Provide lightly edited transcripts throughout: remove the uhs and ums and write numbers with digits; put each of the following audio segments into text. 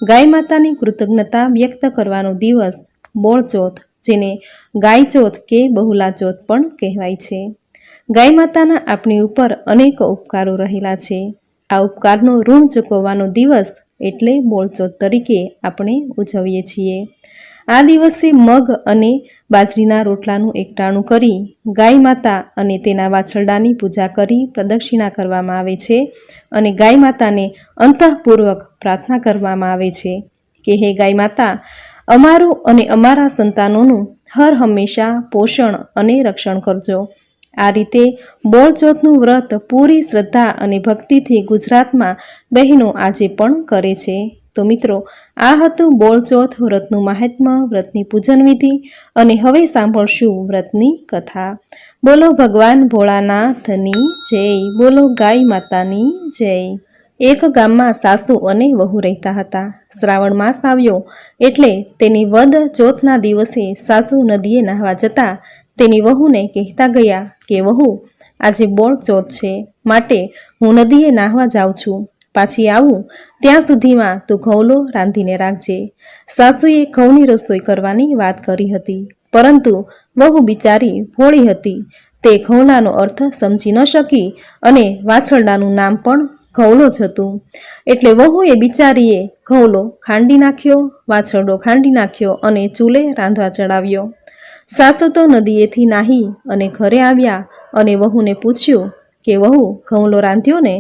ગાય માતાની કૃતજ્ઞતા વ્યક્ત કરવાનો દિવસ બોળચોથ, જેને ગાય ચોથ કે બહુલા ચોથ પણ કહેવાય છે. ગાય માતાના આપણી ઉપર અનેક ઉપકારો રહેલા છે. આ ઉપકારનો ઋણ ચૂકવવાનો દિવસ એટલે બોળચોથ તરીકે આપણે ઉજવીએ છીએ. આ દિવસે મગ અને બાજરીના રોટલાનું એકટાણું કરી ગાય માતા અને તેના વાછરડાની પૂજા કરી પ્રદક્ષિણા કરવામાં આવે છે અને ગાય માતાને અંતઃપૂર્વક પ્રાર્થના કરવામાં આવે છે કે હે ગાય માતા, અમારું અને અમારા સંતાનોનું હર હંમેશા પોષણ અને રક્ષણ કરજો. આ રીતે બોળચોથનું વ્રત પૂરી શ્રદ્ધા અને ભક્તિથી ગુજરાતમાં બહેનો આજે પણ કરે છે. તો મિત્રો, આ હતું બોળચોથ વ્રતનું મહાત્મ્ય, વ્રતની પૂજન વિધિ. અને હવે સાંભળશું વ્રતની કથા. બોલો ભગવાન ભોળાનાથની જય, બોલો ગાય માતાની જય. એક ગામમાં સાસુ અને વહુ રહેતા હતા. શ્રાવણ માસ આવ્યો એટલે તેની વદ ચોથના દિવસે સાસુ નદીએ નહાવા જતા તેની વહુને કહેતા ગયા કે વહુ, આજે બોળચોથ છે, માટે હું નદીએ નાહવા જાઉં છું, પાછી આવું ત્યાં સુધીમાં તું ઘઉલો રાંધીને રાખજે. સાસુએ ઘઉંની રસોઈ કરવાની વાત કરી હતી, પરંતુ વહુ બિચારી ભોળી હતી. તે ઘઉલાનો અર્થ સમજી ન શકી અને વાછરડાનું નામ પણ ઘઉલો જ હતું. એટલે વહુએ બિચારીએ ઘઉલો ખાંડી નાખ્યો, વાછરડો ખાંડી નાખ્યો અને ચૂલે રાંધવા ચડાવ્યો. સાસુ તો નદીએથી નાહી અને ઘરે આવ્યા અને વહુને પૂછ્યું કે વહુ, ઘઉલો રાંધ્યો ને?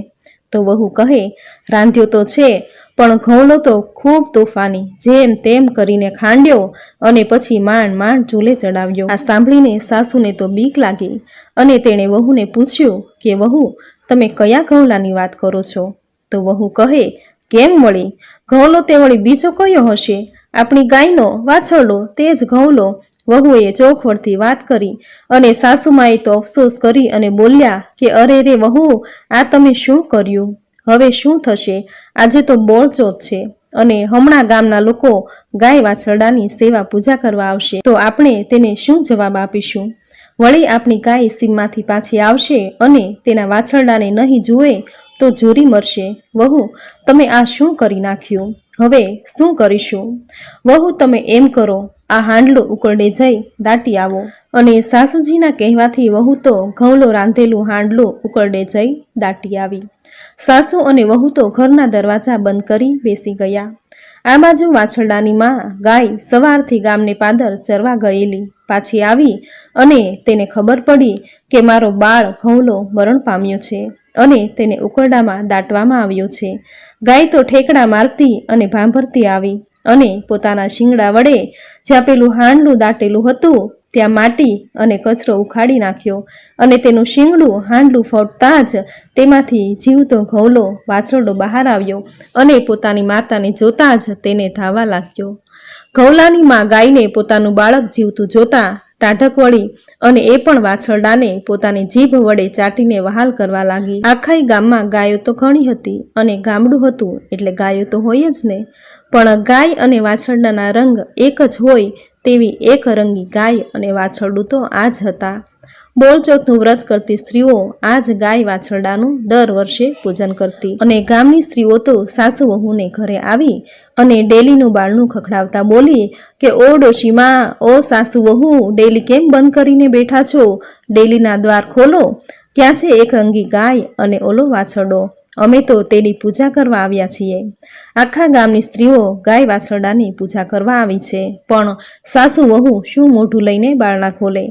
તો વહુ કહે, રાંધ્યો તો છે, પણ ઘઉલો તો ખૂબ તોફાની, જેમ તેમ કરીને ખાંડ્યો અને પછી માંડ માંડ ચૂલે ચડાવ્યો. આ સાંભળીને સાસુને તો બીક લાગી અને તેણે વહુને પૂછ્યું કે વહુ, તમે કયા ઘઉલાની વાત કરો છો? તો વહુ કહે, કેમ વળી, ઘઉલો તે વળી બીજો કયો હશે? આપણી ગાયનો વાછરડો, તે જ ઘઉલો. વહુએ ચોખવટથી વાત કરી અને સાસુમાએ તો અફસોસ કરી અને બોલ્યા કે અરે રે વહુ, આ તમે શું કર્યું? હવે શું થશે? આજે તો બોળચોથ છે અને હમણાં ગામના લોકો ગાય વાછરડાની સેવા પૂજા કરવા આવશે, તો આપણે તેને શું જવાબ આપીશું? વળી આપણી ગાય સીમમાંથી પાછી આવશે અને તેના વાછરડાને નહીં જુએ તો ઝૂરી મરશે. વહુ, તમે આ શું કરી નાખ્યું? હવે શું કરીશું? વહુ, તમે એમ કરો, આ હાંડલો ઉકરડે જઈ દાટી આવો. અને સાસુજીના કહેવાથી વહુ તો ઘઉલો રાંધેલું હાંડલો ઉકરડે જઈ દાટી આવી. સાસુ અને વહુ તો ઘરના દરવાજા બંધ કરી બેસી ગયા. આ બાજુ વાછરડાની માં ગાય સવારથી ગામને પાદર ચરવા ગયેલી પાછી આવી અને તેને ખબર પડી કે મારો બાળ ઘઉલો મરણ પામ્યો છે અને તેને ઉકરડામાં દાટવામાં આવ્યો છે. ગાય તો ઠેકડા મારતી અને ભાંભરતી આવી અને પોતાના શિંગડા વડે જ્યાં પેલું હાંડલું દાટેલું હતું ત્યાં માટી અને કચરો ઉખાડી નાખ્યો અને તેનું શિંગડું હાંડલું ફોડતા જ તેમાંથી જીવતો ઘઉલો વાછરડો બહાર આવ્યો અને પોતાની માતાને જોતા જ તેને ધાવા લાગ્યો. ઘઉલાની માં ગાયને પોતાનું બાળક જીવતું જોતા ટાઢક વળી અને એ પણ વાછરડાને પોતાની જીભ વડે ચાટીને વહાલ કરવા લાગી. આખાય ગામમાં ગાયો તો ઘણી હતી અને ગામડું હતું એટલે ગાયો તો હોય જ ને, પણ ગાય અને વાછરડાના રંગ એક જ હોય તેવી એક રંગી ગાય અને વાછરડું તો આ જ હતા. બોળચોથનું વ્રત કરતી સ્ત્રીઓ આ જ ગાય વાછરડાનું દર વર્ષે પૂજન કરતી અને ગામની સ્ત્રીઓ તો સાસુ વહુને ઘરે આવી અને ડેલીનું બારણું ખખડાવતા બોલી કે ઓ ડોશીમાં, ઓ સાસુ વહુ, ડેલી કેમ બંધ કરીને બેઠા છો? ડેલીના દ્વાર ખોલો. ક્યાં છે એક રંગી ગાય અને ઓલો વાછરડો? અમે તો તેની પૂજા કરવા આવ્યા છીએ. આખા ગામની સ્ત્રીઓ ગાય વાછરડાની પૂજા કરવા આવી છે, પણ સાસુ વહુ શું મોઢું લઈને બારણા ખોલે?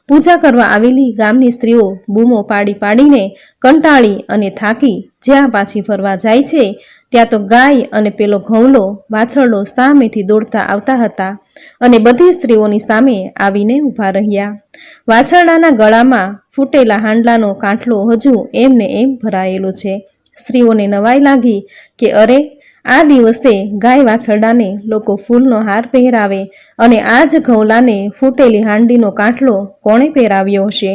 પૂજા કરવા આવેલી ગામની સ્ત્રીઓ બૂમો પાડી પાડીને કંટાળી અને થાકી જ્યાં પાછી ફરવા જાય છે ત્યાં તો ગાય અને પેલો ઘઉલો વાછરડો સામેથી દોડતા આવતા હતા અને બધી સ્ત્રીઓની સામે આવીને ઊભા રહ્યા. વાછરડાના ગળામાં ફૂટેલા હાંડલાનો કાંઠલો હજુ એમને એમ ભરાયેલો છે. સ્ત્રીઓને નવાઈ લાગી કે અરે, આ દિવસે ગાય વાછરડાને લોકો ફૂલનો હાર પહેરાવે અને આ જ ઘઉલાને ફૂટેલી હાંડીનો કાંઠલો કોણે પહેરાવ્યો હશે?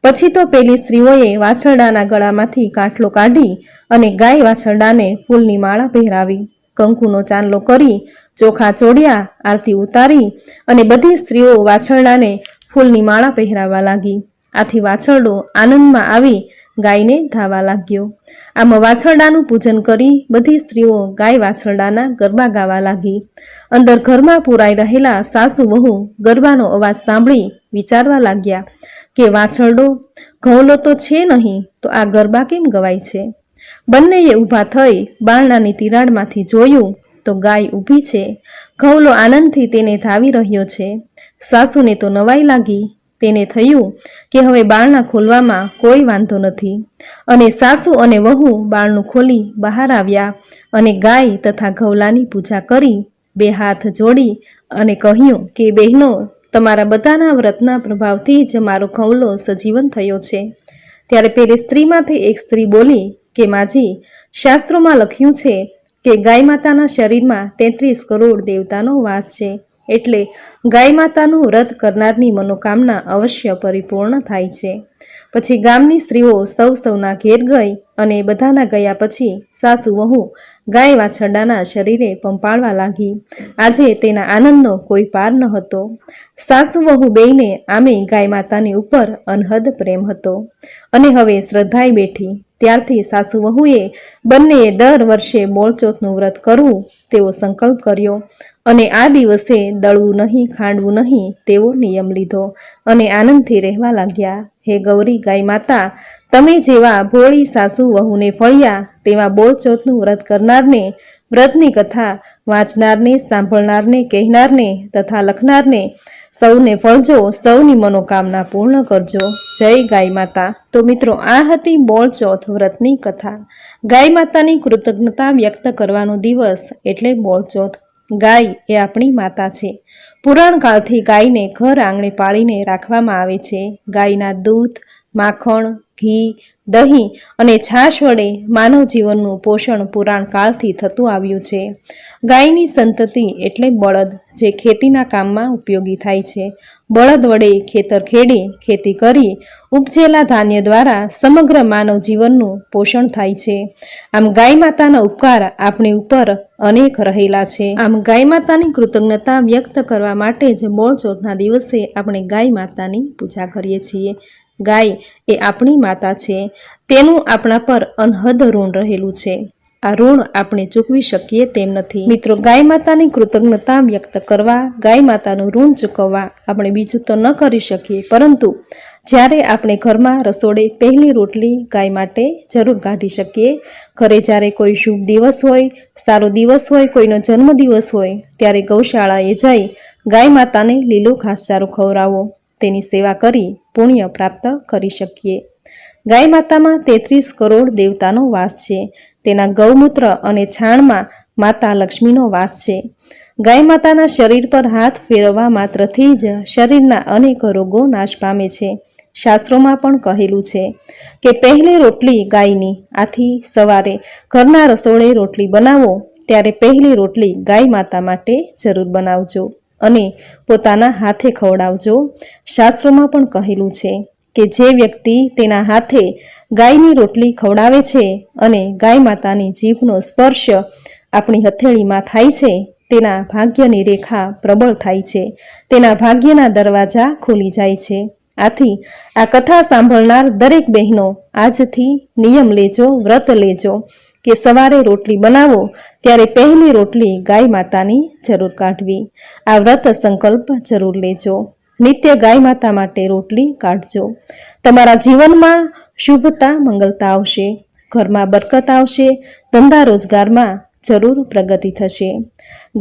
પછી તો પેલી સ્ત્રીઓએ વાછરડાના ગળામાંથી કાંઠલો કાઢી અને ગાય વાછરડાને ફૂલની માળા પહેરાવી, કંકુનો ચાંદલો કરી, ચોખા ચોડ્યા, આરતી ઉતારી અને બધી સ્ત્રીઓ વાછરડાને ફૂલની માળા પહેરાવા લાગી. આથી વાછરડો આનંદમાં આવી ગાયને ધાવા લાગ્યો. આમ વાછરડાનું પૂજન કરી બધી સ્ત્રીઓ ગાય વાછરડાના ગરબા ગાવા લાગી. અંદર ઘરમાં પુરાઈ રહેલા સાસુ વહુ ગરબાનો અવાજ સાંભળી વિચારવા લાગ્યા કે વાછરડો ઘઉલો તો છે નહીં, તો આ ગરબા કેમ ગવાય છે? બંનેએ ઊભા થઈ બારણાની તિરાડમાંથી જોયું તો ગાય ઊભી છે. ઘઉલો આનંદથી તેને ધાવી રહ્યો છે. સાસુને તો નવાઈ લાગી. તેને થયું કે હવે બારણા ખોલવામાં કોઈ વાંધો નથી, અને સાસુ અને વહુ બારણું ખોલી બહાર આવ્યા અને ગાય તથા ઘઉલાની પૂજા કરી 2 હાથ જોડી અને કહ્યું કે બહેનો, તમારા બધાના વ્રતના પ્રભાવથી જ મારો ઘઉલો સજીવન થયો છે. ત્યારે પેલી સ્ત્રીમાંથી એક સ્ત્રી બોલી કે માજી, શાસ્ત્રોમાં લખ્યું છે કે ગાય માતાના શરીરમાં 33 કરોડ દેવતાનો વાસ છે, એટલે ગાય માતાનું વ્રત કરનારની મનોકામના અવશ્ય પરિપૂર્ણ થાય છે. પછી ગામની સ્ત્રીઓ સૌના ઘેર ગઈ અને બધાના ગયા પછી સાસુ વહુ ગાય વાછરડાના શરીરે પંપાળવા લાગી. આજે તેના આનંદનો કોઈ પાર ન હતો. સાસુ વહુ બેયને આમે ગાય માતાની ઉપર અનહદ પ્રેમ હતો અને હવે શ્રદ્ધાઈ બેઠી. ત્યારથી સાસુ વહુએ બંનેએ દર વર્ષે બોળચોથનું વ્રત કરવું તેવો સંકલ્પ કર્યો અને આ દિવસે દળવું નહીં, ખાંડવું નહીં તેવો નિયમ લીધો અને આનંદથી રહેવા લાગ્યા. હે ગૌરી ગાય માતા, તમે જેવા ભોળી સાસુ વહુને ફળ્યા તેવા બોળચોથનું વ્રત કરનારને, વ્રતની કથા વાંચનારને, સાંભળનારને, કહેનારને તથા લખનારને સૌને ફળજો, સૌની મનોકામના પૂર્ણ કરજો. જય ગાય માતા. તો મિત્રો, આ હતી બોળચોથ વ્રતની કથા. ગાય માતાની કૃતજ્ઞતા વ્યક્ત કરવાનો દિવસ એટલે બોળચોથ. ગાય એ આપણી માતા છે. પુરાણ કાળથી ગાયને ઘર આંગણે પાળીને રાખવામાં આવે છે. ગાયના દૂધ, માખણ, ઘી, દહીં અને છાશ વડે માનવ જીવનનું પોષણ પુરાણ કાળથી થતું આવ્યું છે. ગાયની સંતતિ એટલે બળદ, જે ખેતીના કામમાં ઉપયોગી થાય છે. બળદ વડે ખેતર ખેડી ખેતી કરી ઉપજેલા ધાન્ય દ્વારા સમગ્ર માનવ જીવનનું પોષણ થાય છે. આમ ગાય માતાના ઉપકાર આપણી ઉપર અનેક રહેલા છે. આમ ગાય માતાની કૃતજ્ઞતા વ્યક્ત કરવા માટે જ બોળચોથના દિવસે આપણે ગાય માતાની પૂજા કરીએ છીએ. ગાય એ આપણી માતા છે. તેનું આપણા પર અનહદ ઋણ રહેલું છે. આ ઋણ આપણે ચૂકવી શકીએ તેમ નથી. મિત્રો, ગાય માતાની કૃતજ્ઞતા વ્યક્ત કરવા, ગાય માતાનું ઋણ ચૂકવવા આપણે બીજું તો ન કરી શકીએ, પરંતુ જ્યારે આપણે ઘરમાં રસોડે પહેલી રોટલી ગાય માટે જરૂર કાઢી શકીએ. ઘરે જ્યારે કોઈ શુભ દિવસ હોય, સારો દિવસ હોય, કોઈનો જન્મદિવસ હોય, ત્યારે ગૌશાળાએ જઈ ગાય માતાને લીલો ઘાસચારો ખવડાવો, તેની સેવા કરી પુણ્ય પ્રાપ્ત કરી શકીએ. ગાય માતામાં 33 કરોડ દેવતાનો વાસ છે. તેના ગૌમૂત્ર અને છાણમાં માતા લક્ષ્મીનો વાસ છે. ગાય માતાના શરીર પર હાથ ફેરવવા માત્રથી જ શરીરના અનેક રોગો નાશ પામે છે. શાસ્ત્રોમાં પણ કહેલું છે કે પહેલી રોટલી ગાયની. આથી સવારે ઘરના રસોડે રોટલી બનાવો ત્યારે પહેલી રોટલી ગાય માતા માટે જરૂર બનાવજો અને પોતાના હાથે ખવડાવજો. શાસ્ત્રોમાં પણ કહેલું છે કે જે વ્યક્તિ તેના હાથે ગાયની રોટલી ખવડાવે છે અને ગાય માતાની જીભનો સ્પર્શ આપણી હથેળીમાં થાય છે, તેના ભાગ્યની રેખા પ્રબળ થાય છે. તેના ભાગ્યના દરવાજા ખુલી જાય છે. આથી આ કથા સાંભળનાર દરેક બહેનો આજથી નિયમ લેજો, વ્રત લેજો કે સવારે રોટલી બનાવો ત્યારે પહેલી રોટલી ગાય માતાની જરૂર કાઢવી. આ વ્રત સંકલ્પ જરૂર લેજો. નિત્ય ગાય માતા માટે રોટલી કાઢજો. તમારા જીવનમાં શુભતા, મંગલતા આવશે. ઘરમાં બરકત આવશે. ધંધા રોજગારમાં જરૂર પ્રગતિ થશે.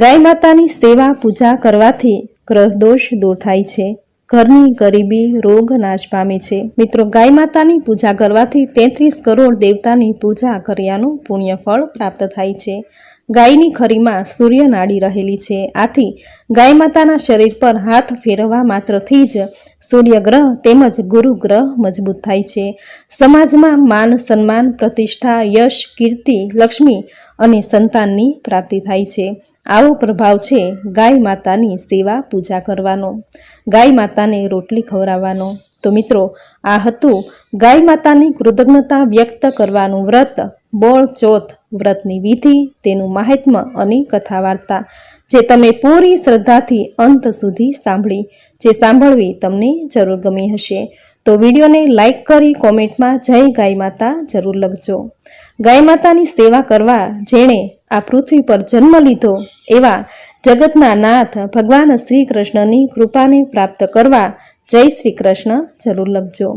ગાય માતાની સેવા પૂજા કરવાથી ગ્રહ દોષ દૂર થાય છે. ઘરની ગરીબી, રોગ નાશ પામે છે. મિત્રો, ગાય માતાની પૂજા કરવાથી 33 કરોડ દેવતાની પૂજા કર્યાનું પુણ્ય ફળ પ્રાપ્ત થાય છે. ગાયની ખરીમાં સૂર્ય નાડી રહેલી છે. આથી ગાય માતાના શરીર પર હાથ ફેરવવા માત્રથી જ સૂર્ય ગ્રહ તેમજ ગુરુ ગ્રહ મજબૂત થાય છે. સમાજમાં માન, સન્માન, પ્રતિષ્ઠા, યશ, કીર્તિ, લક્ષ્મી અને સંતાનની પ્રાપ્તિ થાય છે. આવો પ્રભાવ છે ગાય માતાની સેવા પૂજા કરવાનો, ગાય માતાને રોટલી ખવડાવવાનો. તો મિત્રો, આ હતું ગાય માતાની કૃતજ્ઞતા વ્યક્ત કરવાનું વ્રત, બોળચોથ વ્રતની વિધિ, તેનું મહાત્મ્ય અને કથા વાર્તા, જે તમે પૂરી શ્રદ્ધાથી અંત સુધી સાંભળી. જે સાંભળવી તમને જરૂર ગમી હશે. તો વિડીયોને લાઈક કરી કોમેન્ટમાં જય ગાય માતા જરૂર લખજો. ગાય માતાની સેવા કરવા જેણે આ પૃથ્વી પર જન્મ લીધો એવા જગતના નાથ ભગવાન શ્રી કૃષ્ણની કૃપાને પ્રાપ્ત કરવા જય શ્રી કૃષ્ણ જરૂર લખજો.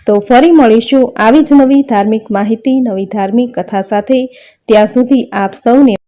તો ફરી મળીશું આવી જ નવી ધાર્મિક માહિતી, નવી ધાર્મિક કથા સાથે. ત્યાં સુધી આપ સૌને